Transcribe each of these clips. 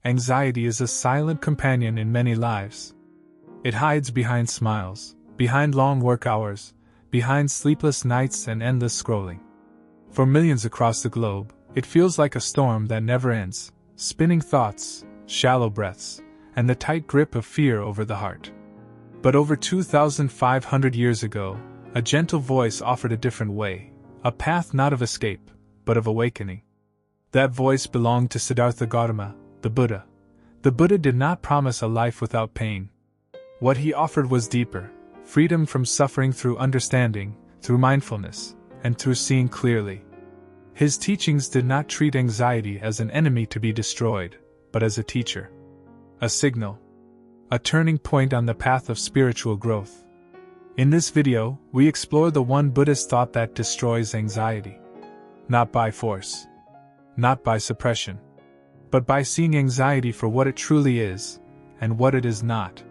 Anxiety is a silent companion in many lives. It hides behind smiles, behind long work hours, behind sleepless nights and endless scrolling. For millions across the globe, it feels like a storm that never ends, spinning thoughts, shallow breaths, and the tight grip of fear over the heart. But over 2,500 years ago, a gentle voice offered a different way, a path not of escape, but of awakening. That voice belonged to Siddhartha Gautama, the Buddha. The Buddha did not promise a life without pain. What he offered was deeper, freedom from suffering through understanding, through mindfulness, and through seeing clearly. His teachings did not treat anxiety as an enemy to be destroyed, but as a teacher. A signal. A turning point on the path of spiritual growth. In this video, we explore the one Buddhist thought that destroys anxiety. Not by force. Not by suppression. But by seeing anxiety for what it truly is, and what it is not.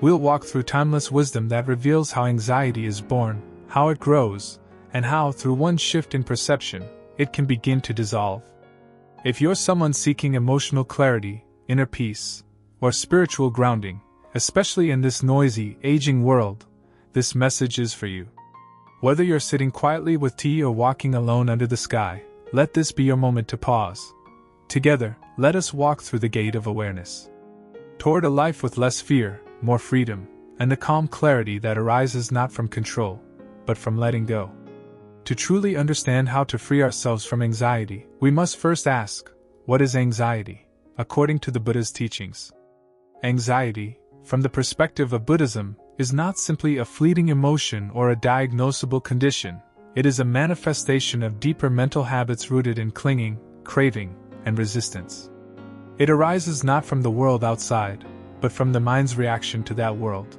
We'll walk through timeless wisdom that reveals how anxiety is born, how it grows, and how, through one shift in perception, it can begin to dissolve. If you're someone seeking emotional clarity, inner peace, or spiritual grounding, especially in this noisy, aging world, this message is for you. Whether you're sitting quietly with tea or walking alone under the sky, let this be your moment to pause. Together, let us walk through the gate of awareness. Toward a life with less fear, more freedom, and the calm clarity that arises not from control, but from letting go. To truly understand how to free ourselves from anxiety, we must first ask, what is anxiety, according to the Buddha's teachings? Anxiety, from the perspective of Buddhism, is not simply a fleeting emotion or a diagnosable condition. It is a manifestation of deeper mental habits rooted in clinging, craving, and resistance. It arises not from the world outside, but from the mind's reaction to that world.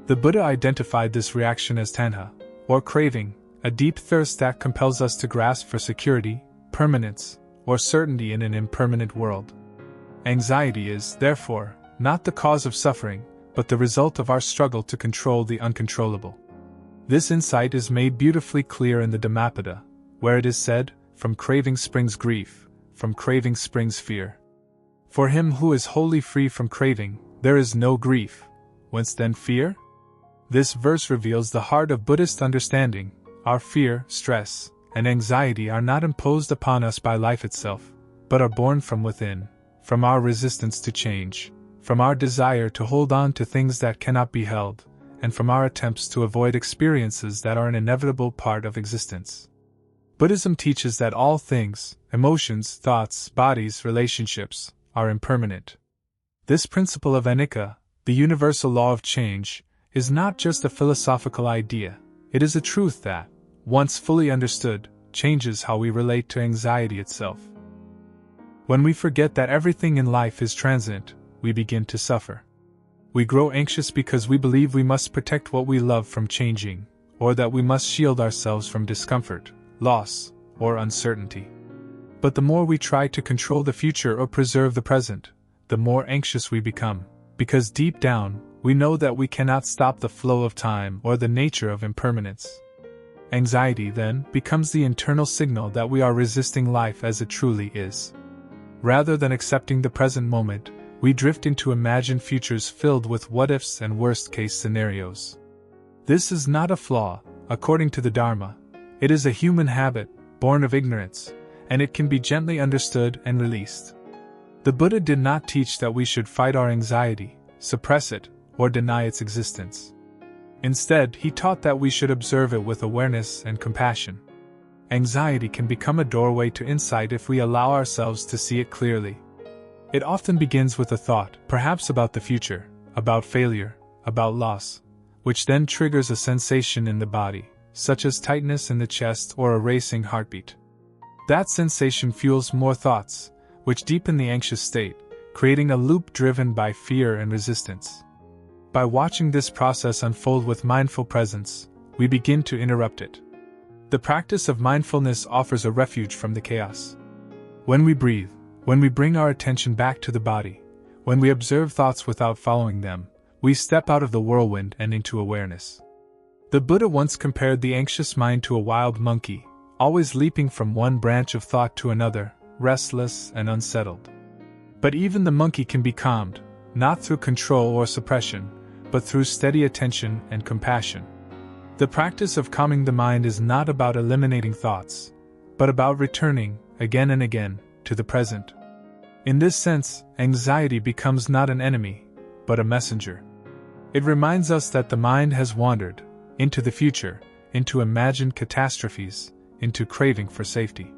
The Buddha identified this reaction as tanha, or craving, a deep thirst that compels us to grasp for security, permanence, or certainty in an impermanent world. Anxiety is, therefore, not the cause of suffering, but the result of our struggle to control the uncontrollable. This insight is made beautifully clear in the Dhammapada, where it is said, "From craving springs grief, from craving springs fear. For him who is wholly free from craving, there is no grief. Whence then fear?" This verse reveals the heart of Buddhist understanding. Our fear, stress, and anxiety are not imposed upon us by life itself, but are born from within, from our resistance to change, from our desire to hold on to things that cannot be held, and from our attempts to avoid experiences that are an inevitable part of existence. Buddhism teaches that all things, emotions, thoughts, bodies, relationships, are impermanent. This principle of anicca, the universal law of change, is not just a philosophical idea, it is a truth that, once fully understood, changes how we relate to anxiety itself. When we forget that everything in life is transient, we begin to suffer. We grow anxious because we believe we must protect what we love from changing, or that we must shield ourselves from discomfort, loss, or uncertainty. But the more we try to control the future or preserve the present, the more anxious we become, because deep down, we know that we cannot stop the flow of time or the nature of impermanence. Anxiety, then, becomes the internal signal that we are resisting life as it truly is. Rather than accepting the present moment, we drift into imagined futures filled with what-ifs and worst-case scenarios. This is not a flaw, according to the Dharma. It is a human habit, born of ignorance, and it can be gently understood and released. The Buddha did not teach that we should fight our anxiety, suppress it, or deny its existence. Instead, he taught that we should observe it with awareness and compassion. Anxiety can become a doorway to insight if we allow ourselves to see it clearly. It often begins with a thought, perhaps about the future, about failure, about loss, which then triggers a sensation in the body, such as tightness in the chest or a racing heartbeat. That sensation fuels more thoughts, which deepen the anxious state, creating a loop driven by fear and resistance. By watching this process unfold with mindful presence, we begin to interrupt it. The practice of mindfulness offers a refuge from the chaos. When we breathe, when we bring our attention back to the body, when we observe thoughts without following them, we step out of the whirlwind and into awareness. The Buddha once compared the anxious mind to a wild monkey, always leaping from one branch of thought to another, restless and unsettled. But even the monkey can be calmed, not through control or suppression, but through steady attention and compassion. The practice of calming the mind is not about eliminating thoughts, but about returning, again and again, to the present. In this sense, anxiety becomes not an enemy, but a messenger. It reminds us that the mind has wandered into the future, into imagined catastrophes, into craving for safety.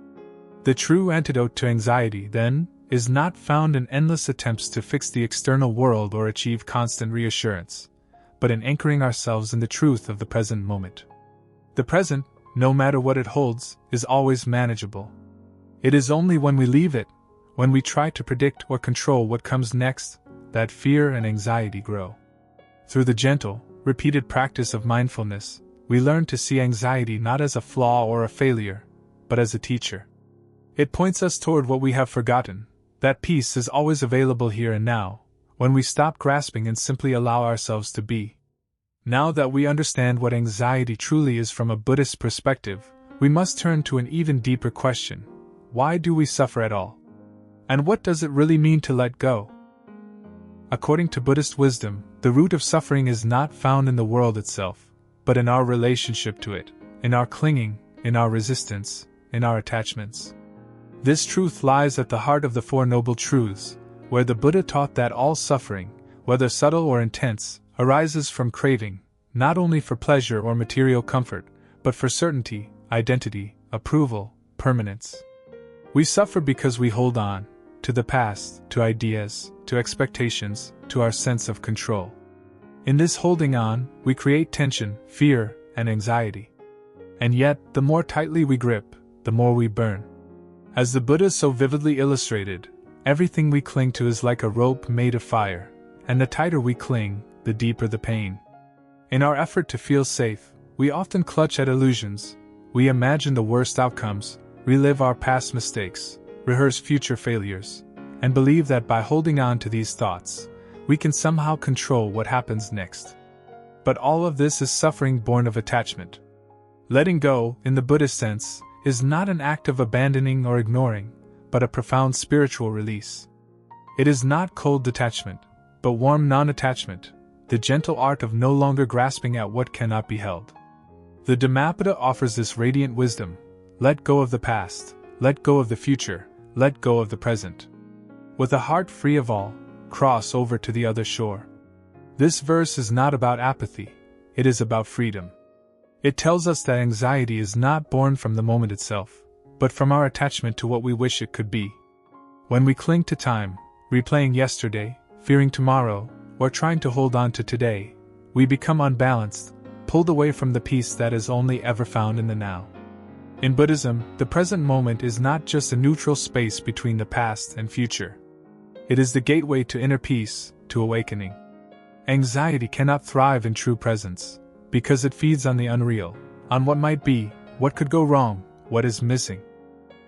The true antidote to anxiety, then, is not found in endless attempts to fix the external world or achieve constant reassurance, but in anchoring ourselves in the truth of the present moment. The present, no matter what it holds, is always manageable. It is only when we leave it, when we try to predict or control what comes next, that fear and anxiety grow. Through the gentle, repeated practice of mindfulness, we learn to see anxiety not as a flaw or a failure, but as a teacher. It points us toward what we have forgotten, that peace is always available here and now, when we stop grasping and simply allow ourselves to be. Now that we understand what anxiety truly is from a Buddhist perspective, we must turn to an even deeper question: why do we suffer at all? And what does it really mean to let go? According to Buddhist wisdom, the root of suffering is not found in the world itself, but in our relationship to it, in our clinging, in our resistance, in our attachments. This truth lies at the heart of the Four Noble Truths, where the Buddha taught that all suffering, whether subtle or intense, arises from craving, not only for pleasure or material comfort, but for certainty, identity, approval, permanence. We suffer because we hold on to the past, to ideas, to expectations, to our sense of control. In this holding on, we create tension, fear, and anxiety. And yet, the more tightly we grip, the more we burn. As the Buddha so vividly illustrated, everything we cling to is like a rope made of fire, and the tighter we cling, the deeper the pain. In our effort to feel safe, we often clutch at illusions. We imagine the worst outcomes, relive our past mistakes, rehearse future failures, and believe that by holding on to these thoughts, we can somehow control what happens next. But all of this is suffering born of attachment. Letting go, in the Buddhist sense, is not an act of abandoning or ignoring, but a profound spiritual release. It is not cold detachment, but warm non-attachment, the gentle art of no longer grasping at what cannot be held. The Dhammapada offers this radiant wisdom: let go of the past, let go of the future, let go of the present. With a heart free of all, cross over to the other shore. This verse is not about apathy, it is about freedom. It tells us that anxiety is not born from the moment itself, but from our attachment to what we wish it could be. When we cling to time, replaying yesterday, fearing tomorrow, or trying to hold on to today, we become unbalanced, pulled away from the peace that is only ever found in the now. In Buddhism, the present moment is not just a neutral space between the past and future. It is the gateway to inner peace, to awakening. Anxiety cannot thrive in true presence, because it feeds on the unreal, on what might be, what could go wrong, what is missing.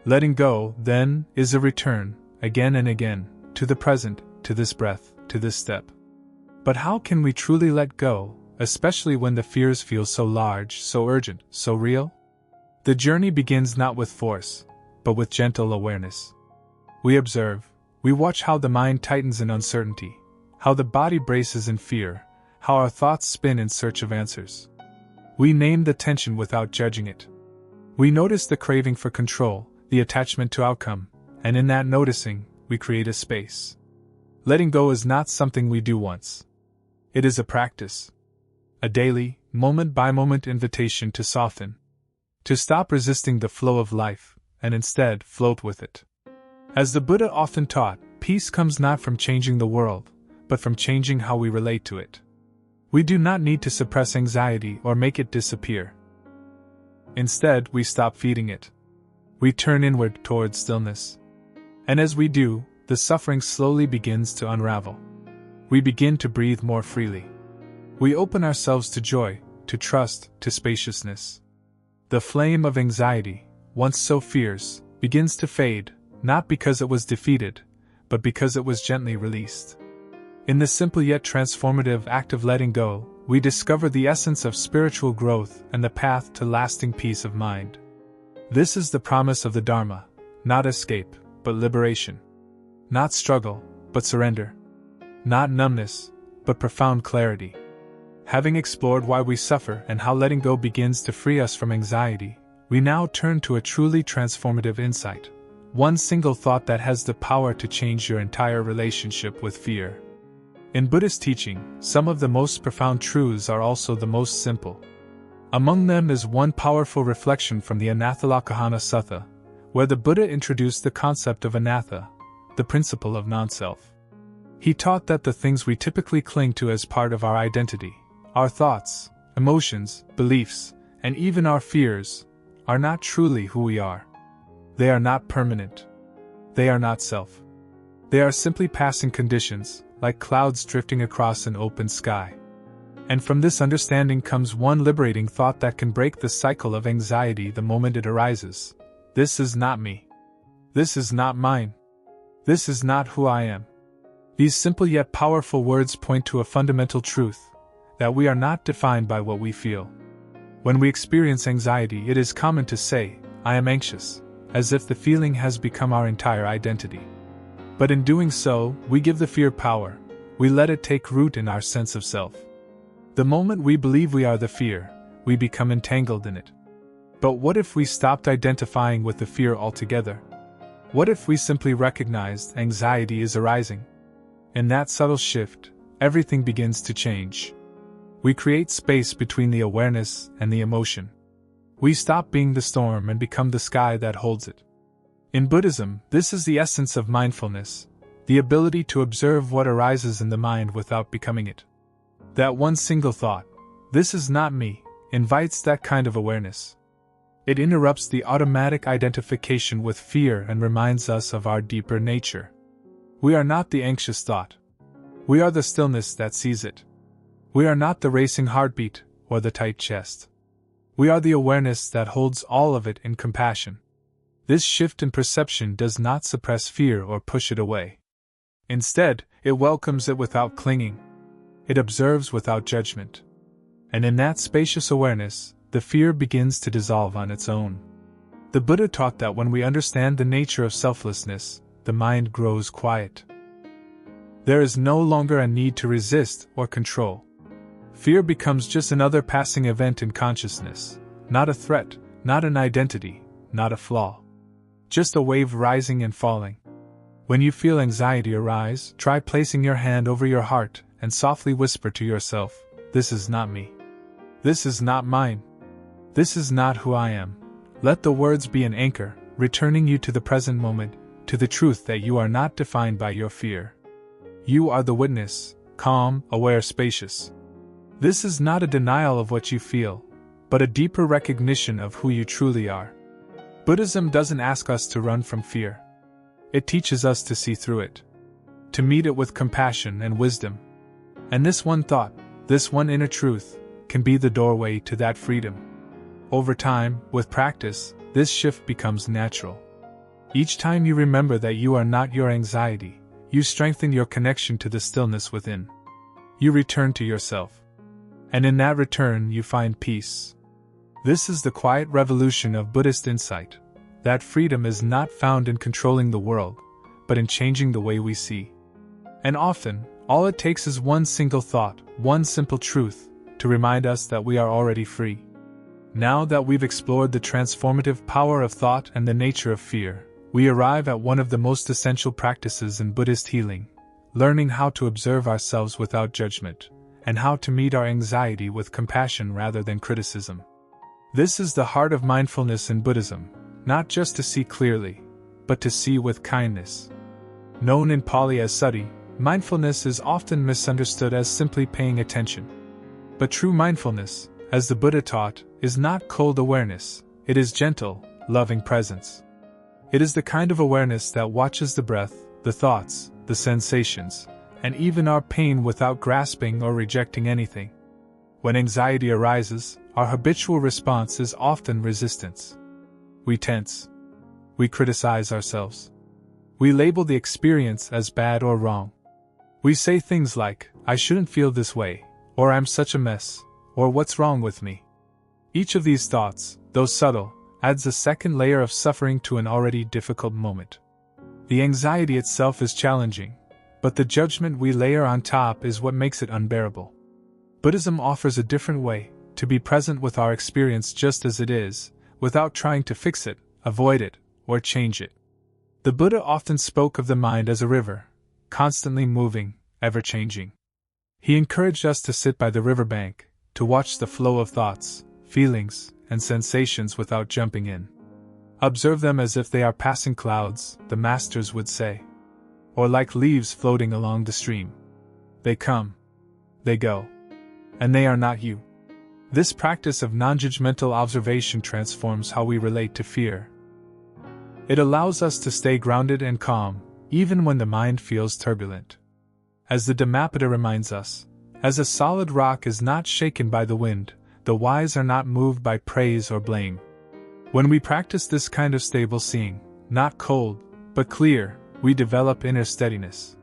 Letting go, then, is a return, again and again, to the present, to this breath, to this step. But how can we truly let go, especially when the fears feel so large, so urgent, so real? The journey begins not with force, but with gentle awareness. We observe, we watch how the mind tightens in uncertainty, how the body braces in fear, how our thoughts spin in search of answers. We name the tension without judging it. We notice the craving for control, the attachment to outcome, and in that noticing, we create a space. Letting go is not something we do once. It is a practice. A daily, moment-by-moment invitation to soften. To stop resisting the flow of life, and instead float with it. As the Buddha often taught, peace comes not from changing the world, but from changing how we relate to it. We do not need to suppress anxiety or make it disappear. Instead, we stop feeding it. We turn inward toward stillness. And as we do, the suffering slowly begins to unravel. We begin to breathe more freely. We open ourselves to joy, to trust, to spaciousness. The flame of anxiety, once so fierce, begins to fade, not because it was defeated, but because it was gently released. In the simple yet transformative act of letting go, we discover the essence of spiritual growth and the path to lasting peace of mind. This is the promise of the Dharma, not escape, but liberation. Not struggle, but surrender. Not numbness, but profound clarity. Having explored why we suffer and how letting go begins to free us from anxiety, we now turn to a truly transformative insight. One single thought that has the power to change your entire relationship with fear. In Buddhist teaching, some of the most profound truths are also the most simple. Among them is one powerful reflection from the Anatta-lakkhana Sutta, where the Buddha introduced the concept of anatta, the principle of non-self. He taught that the things we typically cling to as part of our identity, our thoughts, emotions, beliefs, and even our fears, are not truly who we are. They are not permanent. They are not self. They are simply passing conditions, like clouds drifting across an open sky. And from this understanding comes one liberating thought that can break the cycle of anxiety the moment it arises. This is not me. This is not mine. This is not who I am. These simple yet powerful words point to a fundamental truth, that we are not defined by what we feel. When we experience anxiety, it is common to say, "I am anxious," as if the feeling has become our entire identity. But in doing so, we give the fear power. We let it take root in our sense of self. The moment we believe we are the fear, we become entangled in it. But what if we stopped identifying with the fear altogether? What if we simply recognized anxiety is arising? In that subtle shift, everything begins to change. We create space between the awareness and the emotion. We stop being the storm and become the sky that holds it. In Buddhism, this is the essence of mindfulness, the ability to observe what arises in the mind without becoming it. That one single thought, "This is not me," invites that kind of awareness. It interrupts the automatic identification with fear and reminds us of our deeper nature. We are not the anxious thought. We are the stillness that sees it. We are not the racing heartbeat or the tight chest. We are the awareness that holds all of it in compassion. This shift in perception does not suppress fear or push it away. Instead, it welcomes it without clinging. It observes without judgment. And in that spacious awareness, the fear begins to dissolve on its own. The Buddha taught that when we understand the nature of selflessness, the mind grows quiet. There is no longer a need to resist or control. Fear becomes just another passing event in consciousness, not a threat, not an identity, not a flaw. Just a wave rising and falling. When you feel anxiety arise, try placing your hand over your heart and softly whisper to yourself, "This is not me. This is not mine. This is not who I am." Let the words be an anchor, returning you to the present moment, to the truth that you are not defined by your fear. You are the witness, calm, aware, spacious. This is not a denial of what you feel, but a deeper recognition of who you truly are. Buddhism doesn't ask us to run from fear. It teaches us to see through it, to meet it with compassion and wisdom. And this one thought, this one inner truth, can be the doorway to that freedom. Over time, with practice, this shift becomes natural. Each time you remember that you are not your anxiety, you strengthen your connection to the stillness within. You return to yourself. And in that return, you find peace. This is the quiet revolution of Buddhist insight, that freedom is not found in controlling the world, but in changing the way we see. And often, all it takes is one single thought, one simple truth, to remind us that we are already free. Now that we've explored the transformative power of thought and the nature of fear, we arrive at one of the most essential practices in Buddhist healing, learning how to observe ourselves without judgment, and how to meet our anxiety with compassion rather than criticism. This is the heart of mindfulness in Buddhism, not just to see clearly, but to see with kindness. Known in Pali as sati, mindfulness is often misunderstood as simply paying attention. But true mindfulness, as the Buddha taught, is not cold awareness, it is gentle, loving presence. It is the kind of awareness that watches the breath, the thoughts, the sensations, and even our pain without grasping or rejecting anything. When anxiety arises, our habitual response is often resistance. We tense. We criticize ourselves. We label the experience as bad or wrong. We say things like, "I shouldn't feel this way," or "I'm such a mess," or "what's wrong with me?" Each of these thoughts, though subtle, adds a second layer of suffering to an already difficult moment. The anxiety itself is challenging, but the judgment we layer on top is what makes it unbearable. Buddhism offers a different way to be present with our experience just as it is, without trying to fix it, avoid it, or change it. The Buddha often spoke of the mind as a river, constantly moving, ever-changing. He encouraged us to sit by the riverbank, to watch the flow of thoughts, feelings, and sensations without jumping in. Observe them as if they are passing clouds, the masters would say. Or like leaves floating along the stream. They come. They go. And they are not you. This practice of non-judgmental observation transforms how we relate to fear. It allows us to stay grounded and calm, even when the mind feels turbulent. As the Dhammapada reminds us, as a solid rock is not shaken by the wind, the wise are not moved by praise or blame. When we practice this kind of stable seeing, not cold, but clear, we develop inner steadiness.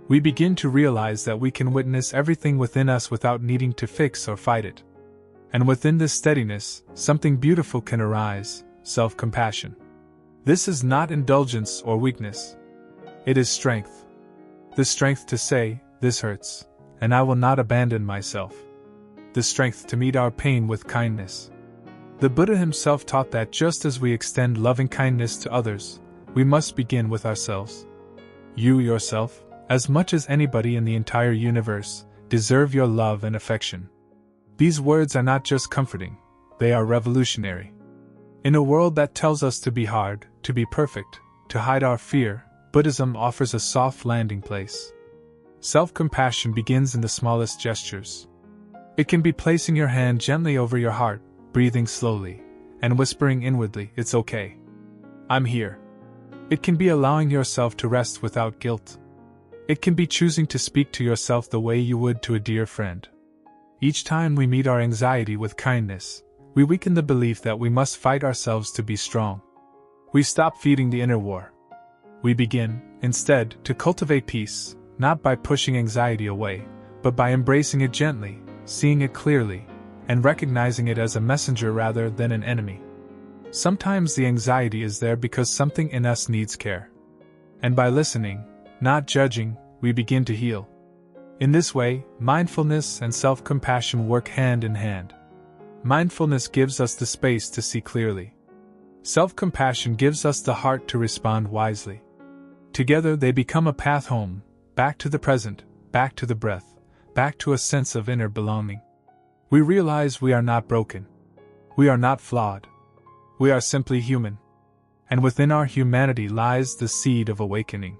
We begin to realize that we can witness everything within us without needing to fix or fight it. And within this steadiness, something beautiful can arise, self-compassion. This is not indulgence or weakness. It is strength. The strength to say, this hurts, and I will not abandon myself. The strength to meet our pain with kindness. The Buddha himself taught that just as we extend loving kindness to others, we must begin with ourselves. You yourself, as much as anybody in the entire universe, deserve your love and affection. These words are not just comforting, they are revolutionary. In a world that tells us to be hard, to be perfect, to hide our fear, Buddhism offers a soft landing place. Self-compassion begins in the smallest gestures. It can be placing your hand gently over your heart, breathing slowly, and whispering inwardly, "It's okay. I'm here." It can be allowing yourself to rest without guilt. It can be choosing to speak to yourself the way you would to a dear friend. Each time we meet our anxiety with kindness, we weaken the belief that we must fight ourselves to be strong. We stop feeding the inner war. We begin, instead, to cultivate peace, not by pushing anxiety away, but by embracing it gently, seeing it clearly, and recognizing it as a messenger rather than an enemy. Sometimes the anxiety is there because something in us needs care. And by listening, not judging, we begin to heal. In this way, mindfulness and self-compassion work hand in hand. Mindfulness gives us the space to see clearly. Self-compassion gives us the heart to respond wisely. Together they become a path home, back to the present, back to the breath, back to a sense of inner belonging. We realize we are not broken. We are not flawed. We are simply human. And within our humanity lies the seed of awakening.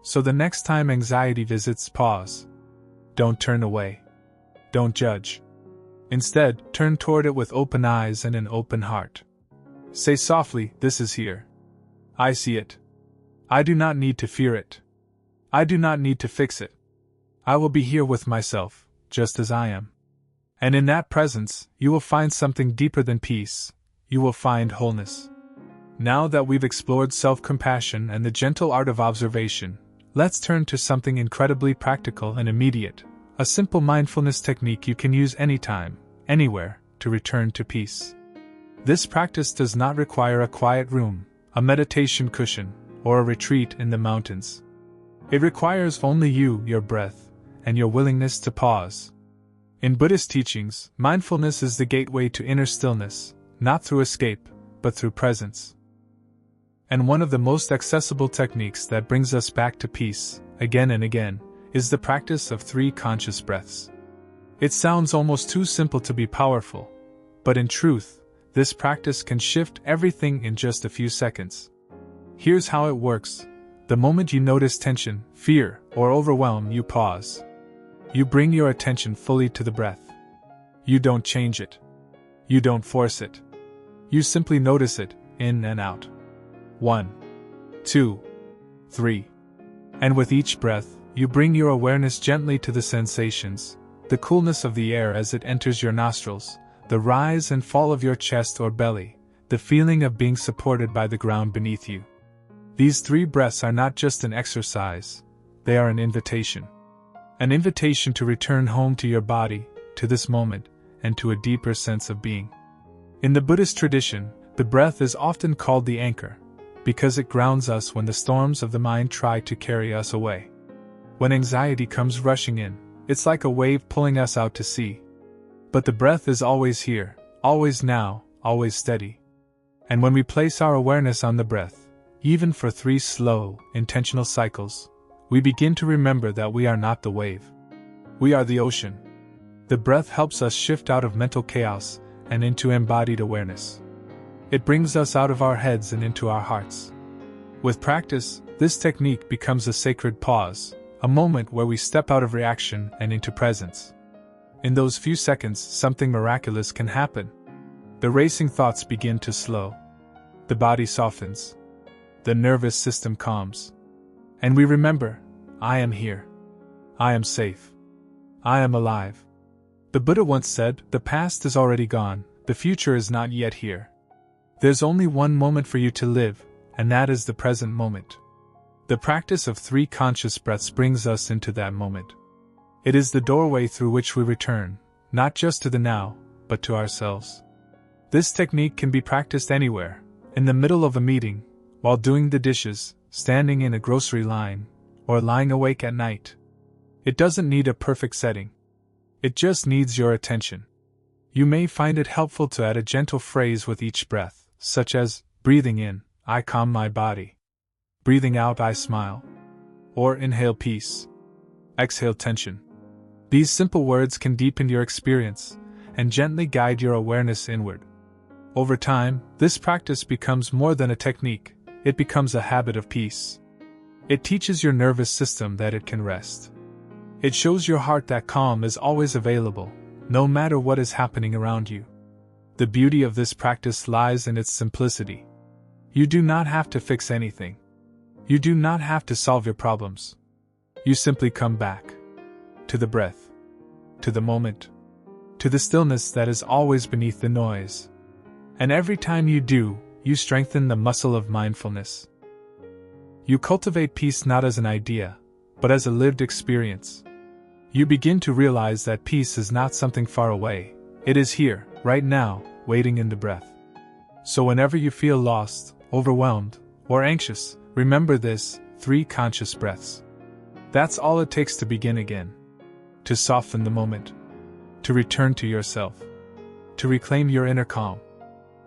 So the next time anxiety visits, pause. Don't turn away. Don't judge. Instead, turn toward it with open eyes and an open heart. Say softly, "This is here. I see it. I do not need to fear it. I do not need to fix it. I will be here with myself, just as I am." And in that presence, you will find something deeper than peace. You will find wholeness. Now that we've explored self-compassion and the gentle art of observation, let's turn to something incredibly practical and immediate, a simple mindfulness technique you can use anytime, anywhere, to return to peace. This practice does not require a quiet room, a meditation cushion, or a retreat in the mountains. It requires only you, your breath, and your willingness to pause. In Buddhist teachings, mindfulness is the gateway to inner stillness, not through escape, but through presence. And one of the most accessible techniques that brings us back to peace, again and again, is the practice of 3 conscious breaths. It sounds almost too simple to be powerful, but in truth, this practice can shift everything in just a few seconds. Here's how it works. The moment you notice tension, fear, or overwhelm, you pause. You bring your attention fully to the breath. You don't change it. You don't force it. You simply notice it, in and out. 1, 2, 3. And with each breath, you bring your awareness gently to the sensations, the coolness of the air as it enters your nostrils, the rise and fall of your chest or belly, the feeling of being supported by the ground beneath you. These 3 breaths are not just an exercise, they are an invitation. An invitation to return home to your body, to this moment, and to a deeper sense of being. In the Buddhist tradition, the breath is often called the anchor, because it grounds us when the storms of the mind try to carry us away. When anxiety comes rushing in, it's like a wave pulling us out to sea. But the breath is always here, always now, always steady. And when we place our awareness on the breath, even for 3 slow, intentional cycles, we begin to remember that we are not the wave. We are the ocean. The breath helps us shift out of mental chaos and into embodied awareness. It brings us out of our heads and into our hearts. With practice, this technique becomes a sacred pause, a moment where we step out of reaction and into presence. In those few seconds, something miraculous can happen. The racing thoughts begin to slow. The body softens. The nervous system calms. And we remember, I am here. I am safe. I am alive. The Buddha once said, the past is already gone, the future is not yet here. There's only one moment for you to live, and that is the present moment. The practice of 3 conscious breaths brings us into that moment. It is the doorway through which we return, not just to the now, but to ourselves. This technique can be practiced anywhere, in the middle of a meeting, while doing the dishes, standing in a grocery line, or lying awake at night. It doesn't need a perfect setting. It just needs your attention. You may find it helpful to add a gentle phrase with each breath, such as, breathing in, I calm my body. Breathing out, I smile. Or inhale peace. Exhale tension. These simple words can deepen your experience and gently guide your awareness inward. Over time, this practice becomes more than a technique, it becomes a habit of peace. It teaches your nervous system that it can rest. It shows your heart that calm is always available, no matter what is happening around you. The beauty of this practice lies in its simplicity. You do not have to fix anything. You do not have to solve your problems. You simply come back. To the breath. To the moment. To the stillness that is always beneath the noise. And every time you do, you strengthen the muscle of mindfulness. You cultivate peace not as an idea, but as a lived experience. You begin to realize that peace is not something far away, it is here, right now, waiting in the breath. So whenever you feel lost, overwhelmed, or anxious, remember this, 3 conscious breaths. That's all it takes to begin again. To soften the moment. To return to yourself. To reclaim your inner calm.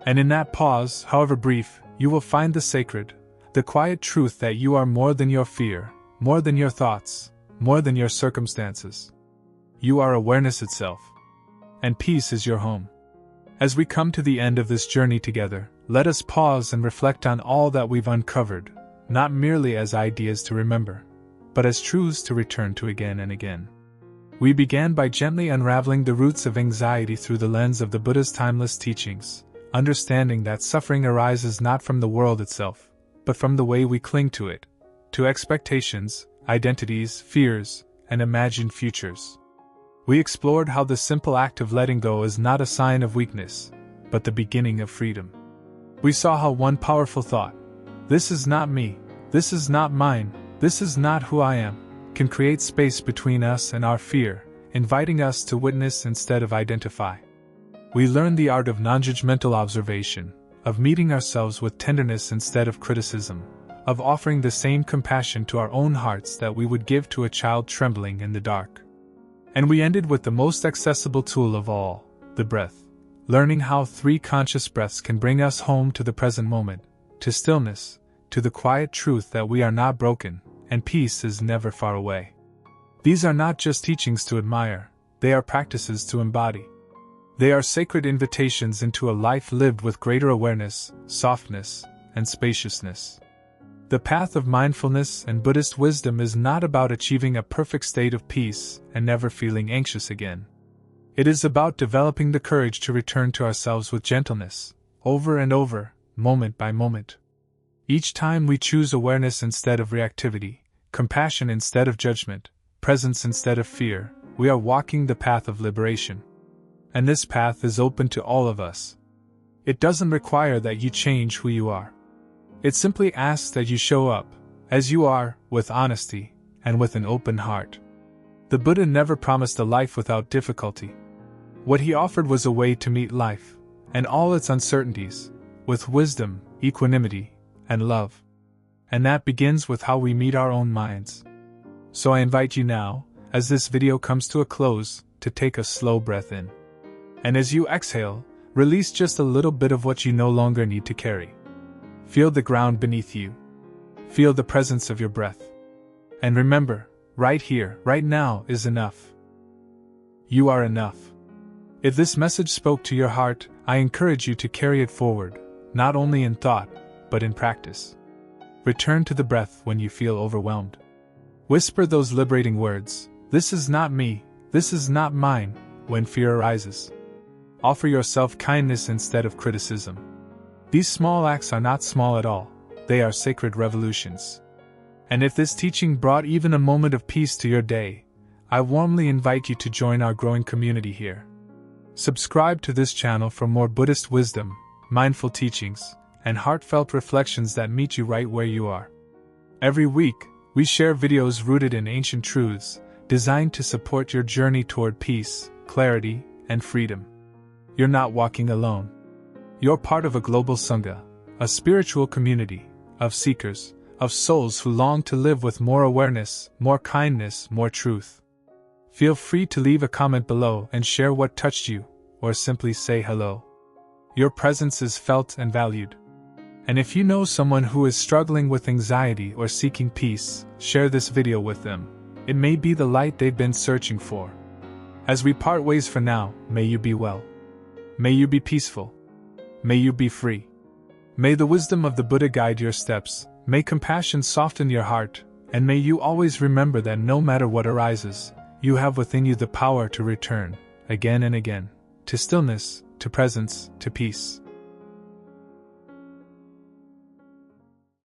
And in that pause, however brief, you will find the sacred, the quiet truth that you are more than your fear, more than your thoughts, more than your circumstances. You are awareness itself. And peace is your home. As we come to the end of this journey together, let us pause and reflect on all that we've uncovered, not merely as ideas to remember, but as truths to return to again and again. We began by gently unraveling the roots of anxiety through the lens of the Buddha's timeless teachings, understanding that suffering arises not from the world itself, but from the way we cling to it, to expectations, identities, fears, and imagined futures. We explored how the simple act of letting go is not a sign of weakness, but the beginning of freedom. We saw how one powerful thought, this is not me, this is not mine, this is not who I am, can create space between us and our fear, inviting us to witness instead of identify. We learned the art of non-judgmental observation, of meeting ourselves with tenderness instead of criticism, of offering the same compassion to our own hearts that we would give to a child trembling in the dark. And we ended with the most accessible tool of all, the breath, learning how 3 conscious breaths can bring us home to the present moment, to stillness, to the quiet truth that we are not broken, and peace is never far away. These are not just teachings to admire, they are practices to embody. They are sacred invitations into a life lived with greater awareness, softness, and spaciousness. The path of mindfulness and Buddhist wisdom is not about achieving a perfect state of peace and never feeling anxious again. It is about developing the courage to return to ourselves with gentleness, over and over, moment by moment. Each time we choose awareness instead of reactivity, compassion instead of judgment, presence instead of fear, we are walking the path of liberation. And this path is open to all of us. It doesn't require that you change who you are. It simply asks that you show up, as you are, with honesty, and with an open heart. The Buddha never promised a life without difficulty. What he offered was a way to meet life, and all its uncertainties, with wisdom, equanimity, and love. And that begins with how we meet our own minds. So I invite you now, as this video comes to a close, to take a slow breath in. And as you exhale, release just a little bit of what you no longer need to carry. Feel the ground beneath you. Feel the presence of your breath. And remember, right here, right now is enough. You are enough. If this message spoke to your heart, I encourage you to carry it forward, not only in thought, but in practice. Return to the breath when you feel overwhelmed. Whisper those liberating words, "This is not me, this is not mine," when fear arises. Offer yourself kindness instead of criticism. These small acts are not small at all, they are sacred revolutions. And if this teaching brought even a moment of peace to your day, I warmly invite you to join our growing community here. Subscribe to this channel for more Buddhist wisdom, mindful teachings, and heartfelt reflections that meet you right where you are. Every week, we share videos rooted in ancient truths, designed to support your journey toward peace, clarity, and freedom. You're not walking alone. You're part of a global sangha, a spiritual community, of seekers, of souls who long to live with more awareness, more kindness, more truth. Feel free to leave a comment below and share what touched you, or simply say hello. Your presence is felt and valued. And if you know someone who is struggling with anxiety or seeking peace, share this video with them. It may be the light they've been searching for. As we part ways for now, may you be well. May you be peaceful. May you be free. May the wisdom of the Buddha guide your steps, may compassion soften your heart, and may you always remember that no matter what arises, you have within you the power to return, again and again, to stillness, to presence, to peace.